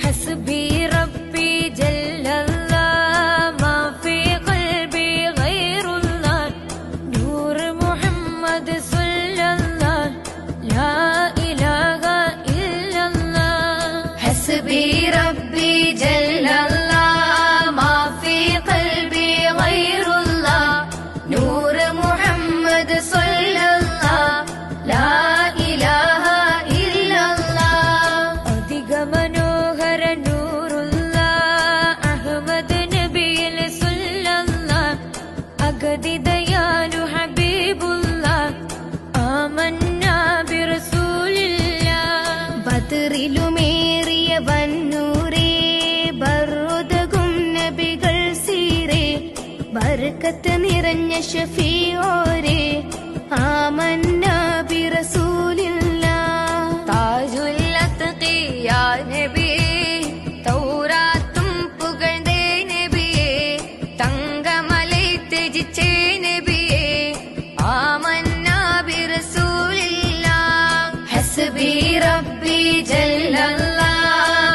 ഹസ്ബി റബ്ബി ജല്ലല്ലാഹ് മാ ഫീ ഖൽബി ഗൈറുല്ലാഹ് നൂർ മുഹമ്മദ് സ്വല്ലല്ലാഹ് ലാ ഇലാഹ ഇല്ലല്ലാഹ് ഹസ്ബി റബ്ബി ജല്ലല്ലാഹ് മാ ഫീ ഖൽബി ഗൈറുല്ലാഹ് നൂർ മുഹമ്മദ് സ്വല്ലല്ലാഹ് ലാ ഇലാഹ ഇല്ലല്ലാഹ് അധിക മനോഹര നൂറുല്ലാഹ് അഹ്മദ് നബിയിൽ സ്വല്ലല്ലാഹ് അഗതി ദയാലു ഹബീബുല്ലാഹ് ആമന്നാ ബിറസൂലില്ലാഹ് ബദറിലുമേറിയ വന്നൂരേ ബറുദകും നബികൾ സീരേ ബർക്കത്ത് നിറഞ്ഞ ഷഫീഓരേ ആമന്നാ ബിറസൂലില്ലാഹ് താജുൽ അത്ഖിയാ നബിയേ തൗറാത്തും പുകഴ്ന്നേ നബിയേ തങ്കമലൈ ത്യജിച്ചേ നബിയേ ആമന്നാ ബിറസൂലില്ലാഹ് ഹസ്ബി റബ്ബി